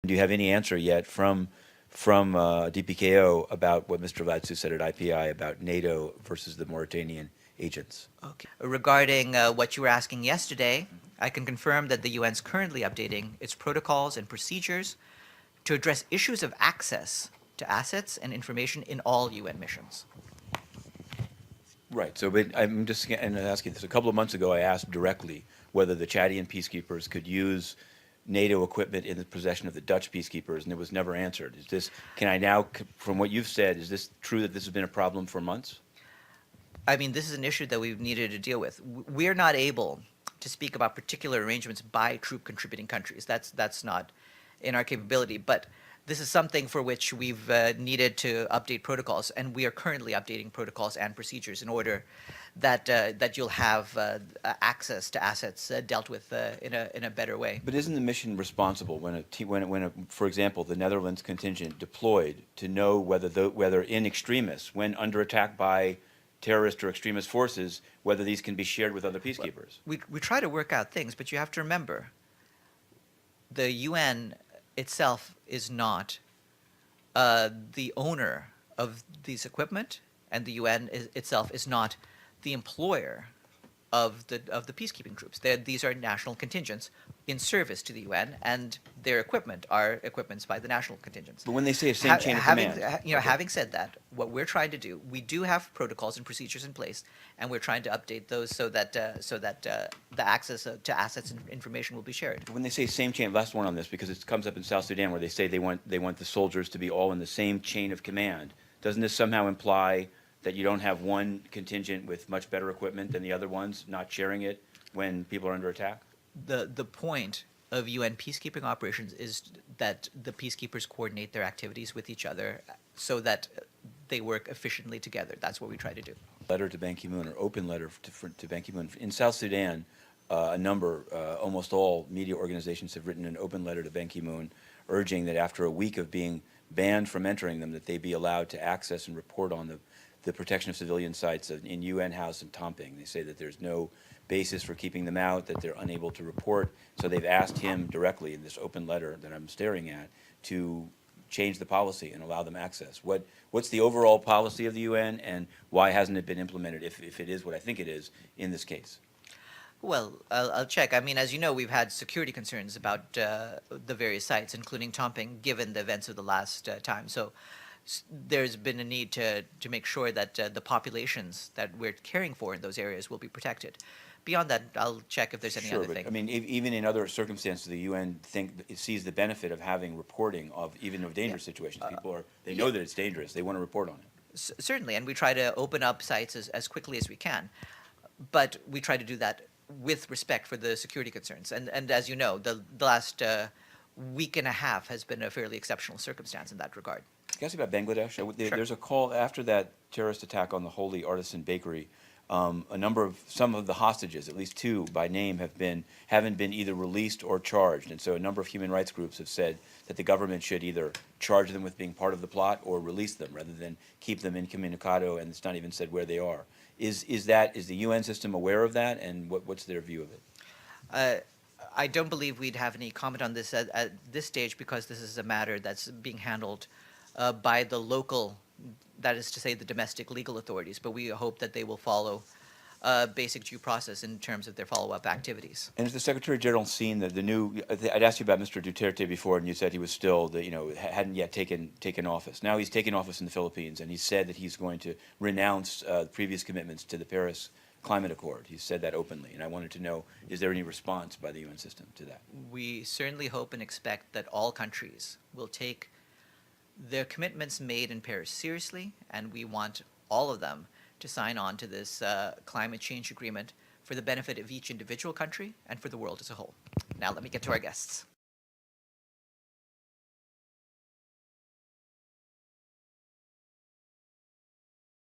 Do you have any answer yet from DPKO about what Mr. Ladsous said at IPI about NATO versus the Mauritanian agents? Okay. Regarding what you were asking yesterday, I can confirm that the UN is currently updating its protocols and procedures to address issues of access to assets and information in all UN missions. Right. So but I'm just asking this. A couple of months ago, I asked directly whether the Chadian peacekeepers could use NATO equipment in the possession of the Dutch peacekeepers, and it was never answered. Is this, can I now, from what you've said, is this true that this has been a problem for months? I mean, this is an issue that we've needed to deal with. We're not able to speak about particular arrangements by troop contributing countries. That's not in our capability. But this is something for which we've needed to update protocols, and we are currently updating protocols and procedures in order that you'll have access to assets dealt with in a better way. But isn't the mission responsible when for example, the Netherlands contingent deployed to know whether in extremis, when under attack by terrorist or extremist forces, whether these can be shared with other peacekeepers? We try to work out things, but you have to remember, the UN itself is not the owner of these equipment, and the UN itself is not the employer of the peacekeeping troops. These are national contingents in service to the UN, and their equipment are equipments by the national contingents. But when they say same chain of command, having said that, what we're trying to do, we do have protocols and procedures in place, and we're trying to update those so that the access to assets and information will be shared. when they say same chain, last one on this, because it comes up in South Sudan where they say they want the soldiers to be all in the same chain of command. Doesn't this somehow imply that you don't have one contingent with much better equipment than the other ones, not sharing it when people are under attack? The point of UN peacekeeping operations is that the peacekeepers coordinate their activities with each other so that they work efficiently together. That's what we try to do. Letter to Ban Ki-moon, or open letter to Ban Ki-moon. In South Sudan, almost all media organizations have written an open letter to Ban Ki-moon urging that after a week of being banned from entering them, that they be allowed to access and report on the protection of civilian sites in UN House and Tomping. They say that there's no basis for keeping them out, that they're unable to report. So they've asked him directly in this open letter that I'm staring at to change the policy and allow them access. What's the overall policy of the UN, and why hasn't it been implemented, if it is what I think it is, in this case? Well, I'll check. I mean, as you know, we've had security concerns about the various sites, including Tomping, given the events of the last time. So there's been a need to make sure that the populations that we're caring for in those areas will be protected. Beyond that, I'll check if there's any other thing. I mean, even in other circumstances, the UN sees the benefit of having reporting of even of dangerous situations. People they know that it's dangerous. They want to report on it. Certainly, and we try to open up sites as quickly as we can, but we try to do that with respect for the security concerns. And as you know, the last week and a half has been a fairly exceptional circumstance in that regard. Can I ask you about Bangladesh? Sure. There's a call after that terrorist attack on the Holy Artisan Bakery. Some of the hostages, at least two by name, haven't been either released or charged, and so a number of human rights groups have said that the government should either charge them with being part of the plot or release them, rather than keep them incommunicado, and it's not even said where they are. Is the UN system aware of that, and what's their view of it? I don't believe we'd have any comment on this at this stage, because this is a matter that's being handled by the local, that is to say, the domestic legal authorities, but we hope that they will follow basic due process in terms of their follow-up activities. And has the Secretary General seen the new? I'd asked you about Mr. Duterte before, and you said he was still hadn't yet taken office. Now he's taken office in the Philippines, and he said that he's going to renounce previous commitments to the Paris Climate Accord. He said that openly, and I wanted to know, is there any response by the UN system to that? We certainly hope and expect that all countries will take their commitments made in Paris seriously, and we want all of them to sign on to this climate change agreement for the benefit of each individual country and for the world as a whole. Now let me get to our guests.